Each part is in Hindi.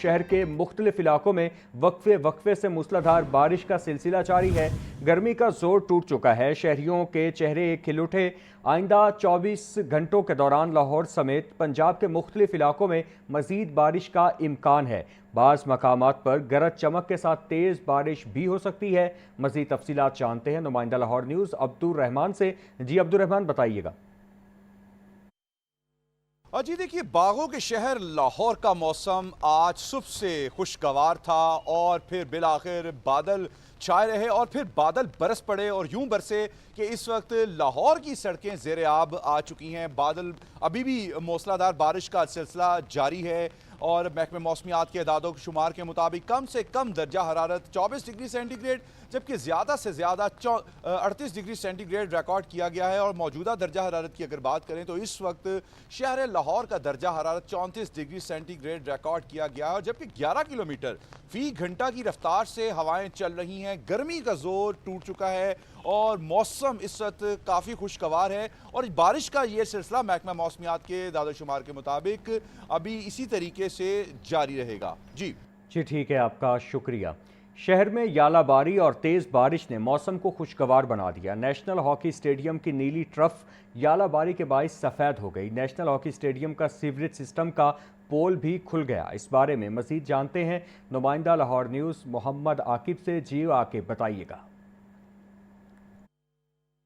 शहर के मुख्तलिफ इलाकों में वक्फे से मूसलाधार बारिश का सिलसिला जारी है। गर्मी का जोर टूट चुका है, शहरियों के चेहरे खिल उठे। आइंदा 24 घंटों के दौरान लाहौर समेत पंजाब के मुख्तलिफ इलाकों में मजीद बारिश का इम्कान है। बाज़ मकामात पर गरज चमक के साथ तेज़ बारिश भी हो सकती है। मजीद तफसीलात जानते हैं नुमाइंदा लाहौर न्यूज़ अब्दुल रहमान से। जी अब्दुल रहमान, बताइएगा। जी देखिए, बागों के शहर लाहौर का मौसम आज सुबह से खुशगवार था और फिर बिलाखिर बादल छाए रहे और फिर बादल बरस पड़े और यूं बरसे कि इस वक्त लाहौर की सड़कें ज़ेरे आब आ चुकी हैं। बादल अभी भी मूसलाधार बारिश का सिलसिला जारी है और महकमे मौसमियात के अदादों शुमार के मुताबिक कम से कम दर्जा हरारत 24 डिग्री सेंटीग्रेड जबकि ज़्यादा से ज़्यादा 38 डिग्री सेंटीग्रेड रिकॉर्ड किया गया है। और मौजूदा दर्जा हरारत की अगर बात करें तो इस वक्त शहर लाहौर का दर्जा हरारत 34 डिग्री सेंटीग्रेड रिकॉर्ड किया गया है और जबकि 11 किलोमीटर फी घंटा की रफ्तार से हवाएं चल रही हैं। गर्मी का जोर टूट चुका है और मौसम इस वक्त काफ़ी खुशगवार है और बारिश का ये सिलसिला महकमा मौसमियात के दादोशुमार के मुताबिक अभी इसी तरीके से जारी रहेगा। जी ठीक है, आपका शुक्रिया। शहर में यालाबारी और तेज़ बारिश ने मौसम को खुशगवार बना दिया। नेशनल हॉकी स्टेडियम की नीली ट्रफ यालाबारी के बायस सफ़ेद हो गई। नेशनल हॉकी स्टेडियम का सीवरेज सिस्टम का पोल भी खुल गया। इस बारे में मज़ीद जानते हैं नुमाइंदा लाहौर न्यूज़ मोहम्मद आकिब से। जी आकिब, बताइएगा।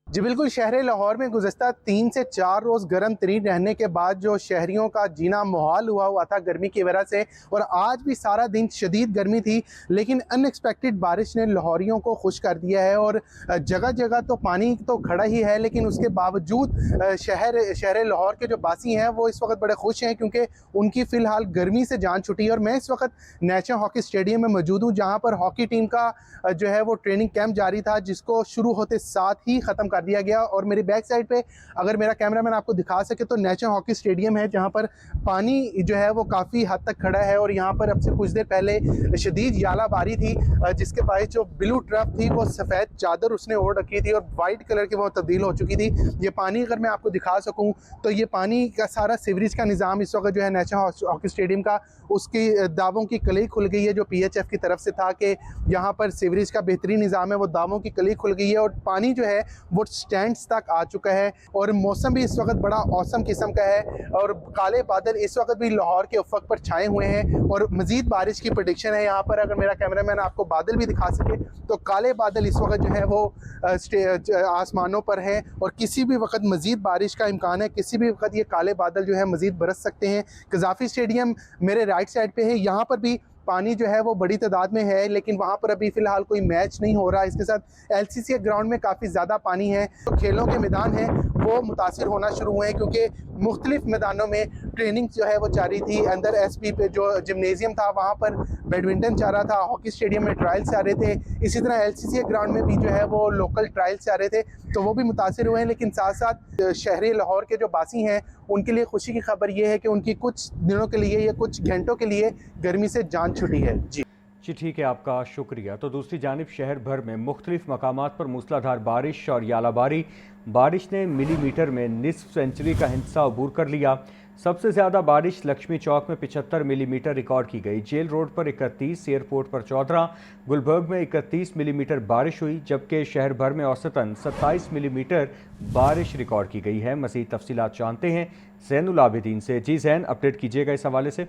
जी बिल्कुल, शहर लाहौर में गुज़श्ता 3 से 4 रोज़ गर्म तरीन रहने के बाद जो शहरियों का जीना मुहाल हुआ था गर्मी की वजह से, और आज भी सारा दिन शदीद गर्मी थी, लेकिन अनएक्सपेक्टेड बारिश ने लाहौरियों को खुश कर दिया है और जगह जगह तो पानी तो खड़ा ही है, लेकिन उसके बावजूद शहर लाहौर के जो बासी हैं वो इस वक्त बड़े खुश हैं क्योंकि उनकी फ़िलहाल गर्मी से जान छुटी है। और मैं इस वक्त नेशनल हॉकी स्टेडियम में मौजूद हूँ जहाँ पर हॉकी टीम का जो है वो ट्रेनिंग कैंप जारी था, जिसको शुरू होते साथ ही ख़त्म कर दिया गया। और मेरी बैक साइड पे अगर मेरा कैमरामैन आपको दिखा सके तो नेशनल हॉकी स्टेडियम है जहां पर पानी जो है वो काफ़ी हद तक खड़ा है और यहां पर अब से कुछ देर पहले शदीद यालाबारी थी जिसके बायस जो ब्लू ट्रफ थी वो सफ़ेद चादर उसने ओढ़ रखी थी और वाइट कलर की वो तब्दील हो चुकी थी। ये पानी अगर मैं आपको दिखा सकूँ तो ये पानी का सारा सीवरेज का निज़ाम इस वक्त जो है नेशनल हॉकी स्टेडियम का, उसकी दावों की कली खुल गई है जो PHF की तरफ से था कि यहाँ पर सीवरेज का बेहतरीन निज़ाम है, वो दावों की कली खुल गई है और पानी जो है वो स्टैंड्स तक आ चुका है और मौसम भी इस वक्त बड़ा औसम किस्म का है और काले बादल इस वक्त भी लाहौर के उफ़क़ पर छाए हुए हैं और मज़ीद बारिश की प्रेडिक्शन है। यहाँ पर अगर मेरा कैमरामैन आपको बादल भी दिखा सके तो काले बादल इस वक्त जो है वो आसमानों पर हैं और किसी भी वक्त मज़ीद बारिश का इम्कान है, किसी भी वक्त ये काले बादल जो है मज़ीद बरस सकते हैं। कज़ाफ़ी स्टेडियम मेरे राइट साइड पे है, यहाँ पर भी पानी जो है वो बड़ी तादाद में है, लेकिन वहाँ पर अभी फ़िलहाल कोई मैच नहीं हो रहा। इसके साथ LCC ग्राउंड में काफ़ी ज़्यादा पानी है। तो खेलों के मैदान हैं वो मुतासिर होना शुरू हुए हैं क्योंकि मुख्तलिफ मैदानों में ट्रेनिंग जो है वो जारी थी। अंदर SP पे जो जिमनेजियम था वहाँ पर बैडमिंटन जा रहा था, हॉकी स्टेडियम में ट्रायल्स जा रहे थे, इसी तरह LCC ग्राउंड में भी जो है वो लोकल ट्रायल्स जा रहे थे, तो वो भी मुतासिर हुए हैं। लेकिन साथ साथ शहरी लाहौर के जो बासी हैं उनके लिए खुशी की खबर ये है कि उनकी कुछ दिनों के लिए या कुछ घंटों के लिए गर्मी से जान छुटी है। जी ठीक है, आपका शुक्रिया। तो दूसरी जानिब शहर भर में मुख्तलिफ मकामात पर मूसलाधार बारिश और यालाबारी बारिश ने मिलीमीटर में निस्फ सेंचुरी का हिस्सा अबूर कर लिया। सबसे ज़्यादा बारिश लक्ष्मी चौक में 75 मिलीमीटर रिकॉर्ड की गई। जेल रोड पर 31, एयरपोर्ट पर 14, गुलबर्ग में 31 मिलीमीटर बारिश हुई, जबकि शहर भर में औसतन 27 मिलीमीटर बारिश रिकॉर्ड की गई है। मज़ीद तफसीलात जानते हैं ज़ैनुल आबिदीन से। जी ज़ैन, अपडेट कीजिएगा इस हवाले से।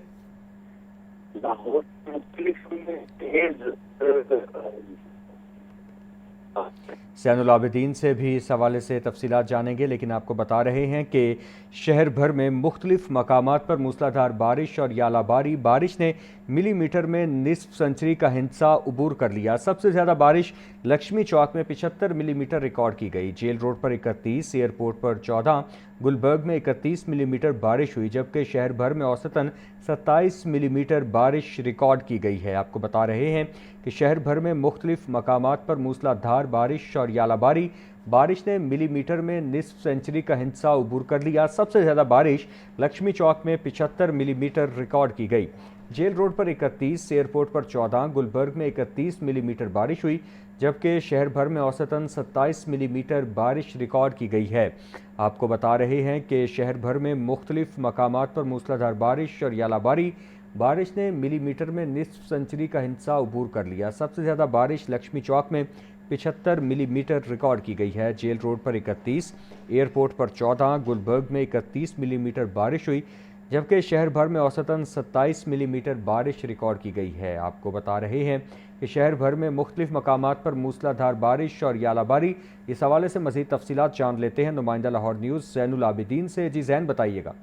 ज़ैनुल आबिदीन से भी इस हवाले से तफसीलात जानेंगे, लेकिन आपको बता रहे हैं कि शहर भर में मुख्तलिफ मकामात पर मूसलाधार बारिश और यालाबारी बारिश ने मिलीमीटर में निस्फ सेंचुरी का हिस्सा अबूर कर लिया। सबसे ज़्यादा बारिश लक्ष्मी चौक में 75 मिलीमीटर रिकॉर्ड की गई। जेल रोड पर 31, एयरपोर्ट पर 14, गुलबर्ग में 31 मिलीमीटर बारिश हुई, जबकि शहर भर में औसतन 27 मिलीमीटर बारिश रिकॉर्ड की गई है। आपको बता रहे हैं कि शहर भर में मुख्तलिफ मकामात पर मूसलाधार बारिश और यालाबारी बारिश ने मिलीमीटर में निस्फ सेंचुरी का हिस्सा अबूर कर लिया। सबसे ज़्यादा बारिश लक्ष्मी चौक में 75 मिलीमीटर रिकॉर्ड की गई। जेल रोड पर 31, एयरपोर्ट पर 14, गुलबर्ग में 31 मिलीमीटर बारिश हुई, जबकि शहर भर में औसतन 27 मिलीमीटर बारिश रिकॉर्ड की गई है। आपको बता रहे हैं कि शहर भर में मुख्तलिफ मकामात पर मूसलाधार बारिश और यालाबारी बारिश ने मिलीमीटर में निस्फ सेंचुरी का हिस्सा अबूर कर लिया। सबसे ज़्यादा बारिश लक्ष्मी चौक में 75 मिलीमीटर रिकॉर्ड की गई है। जेल रोड पर 31, एयरपोर्ट पर 14, गुलबर्ग में 31 मिलीमीटर बारिश हुई, जबकि शहर भर में औसतन 27 मिलीमीटर बारिश रिकॉर्ड की गई है। आपको बता रहे हैं कि शहर भर में मुख्तलिफ मकामात पर मूसलाधार बारिश और यालाबारी। इस हवाले से मज़ीद तफसीलात जान लेते हैं नुमाइंदा लाहौर न्यूज़ ज़ैनुल आबिदीन से। जी ज़ैन, बताइएगा।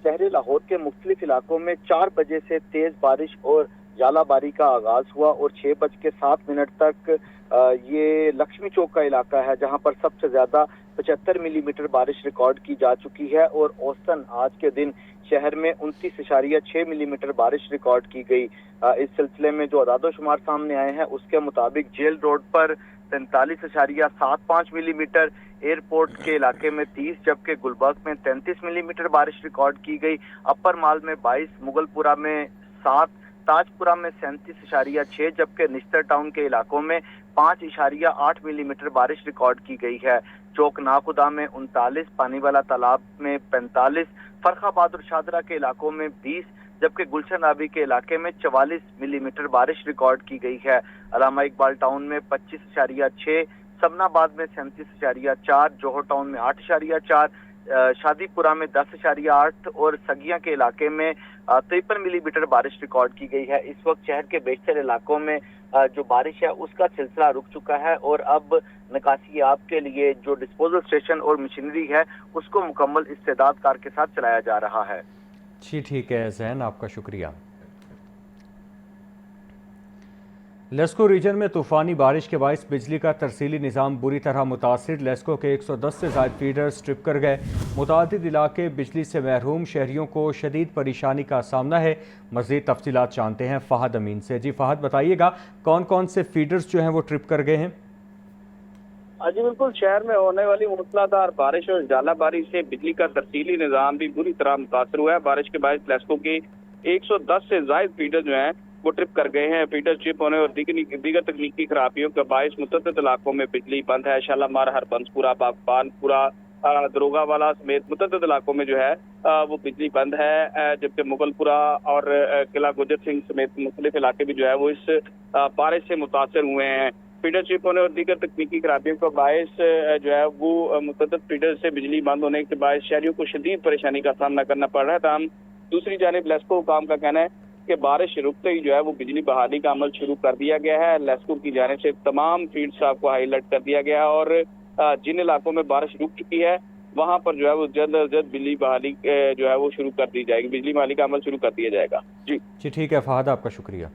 शहर लाहौर के मुख्तलिफ इलाकों में 4 बजे से तेज बारिश और यालाबारी का आगाज हुआ और 6:07 तक ये लक्ष्मी चौक का इलाका है जहां पर सबसे ज्यादा 75 मिलीमीटर बारिश रिकॉर्ड की जा चुकी है और औसतन आज के दिन शहर में 29.6 मिलीमीटर बारिश रिकॉर्ड की गई। इस सिलसिले में जो अदादोशुमार सामने आए हैं उसके मुताबिक जेल रोड पर 43.75 मिलीमीटर, एयरपोर्ट के इलाके में 30, जबकि गुलबर्ग में 33 मिलीमीटर बारिश रिकॉर्ड की गई। अपर माल में 22, मुगलपुरा में 7, ताजपुरा में 37.6, जबकि निश्तर टाउन के इलाकों में 5.8 मिलीमीटर बारिश रिकॉर्ड की गई है। चौक नाखुदा में 39, पानीवाला तालाब में 45, फरखाबाद और शादरा के इलाकों में 20, जबकि गुलशन आबी के इलाके में 44 मिलीमीटर बारिश रिकॉर्ड की गई है। अलामा इकबाल टाउन में 25.6, सबनाबाद में 37.4, जोहर टाउन में 8.4, शादीपुरा में 10.8 और सगिया के इलाके में 53 मिलीमीटर बारिश रिकॉर्ड की गई है। इस वक्त शहर के बेशतर इलाकों में जो बारिश है उसका सिलसिला रुक चुका है और अब निकासी आब के लिए जो डिस्पोजल स्टेशन और मशीनरी है उसको मुकम्मल इस्तेदाद कार के साथ चलाया जा रहा है। जी ठीक है ज़ैन, आपका शुक्रिया। लेस्को रीजन में तूफ़ानी बारिश के बायस बिजली का तरसीली निज़ाम बुरी तरह मुतासिर। लेस्को के 110 से ज़ायद फीडर्स ट्रिप कर गए। मुतादिद इलाके बिजली से महरूम, शहरियों को शदीद परेशानी का सामना है। मज़ीद तफसीलात जानते हैं फ़हद अमीन से। जी फ़हद, बताइएगा कौन कौन से फीडर्स जो हैं वो ट्रिप कर गए हैं? जी बिल्कुल, शहर में होने वाली मूसलाधार बारिश और जालाबारी से बिजली का तरसीली निज़ाम भी बुरी तरह मुतासर हुआ है। बारिश के बायस लेस्को के 110 से ज़ायद फीडर जो हैं वो ट्रिप कर गए हैं। फीडर ट्रिप होने और दीगर तकनीकी खराबियों का बायस मुतअद्दिद इलाकों में बिजली बंद है। शालामार, हरबंसपुरा, बागबानपुरा, दरोगा वाला समेत मुतअद्दिद इलाकों में जो है वो बिजली बंद है, जबकि मुगलपुरा और किला गुजर सिंह समेत मुख्तलिफ इलाके भी जो है वो इस बारिश से मुतासर हुए हैं। फीडर ट्रिप होने और दीगर तकनीकी खराबियों का बायस जो है वो मुतअद्दिद फीडर से बिजली बंद होने के बायस शहरियों को शदीद परेशानी का सामना करना पड़ रहा है। तमाम दूसरी जानिब लेस्को हुकाम का कहना है कि बारिश रुकते ही जो है वो बिजली बहाली का अमल शुरू कर दिया गया है। लेस्को की जानिब से तमाम फील्ड स्टाफ को हाई अलर्ट कर दिया गया है और जिन इलाकों में बारिश रुक चुकी है वहां पर जो है वो जल्द अज जल्द बिजली बहाली जो है वो शुरू कर दी जाएगी, बिजली बहाली का अमल शुरू कर दिया जाएगा। जी ठीक है फ़हद, आपका शुक्रिया।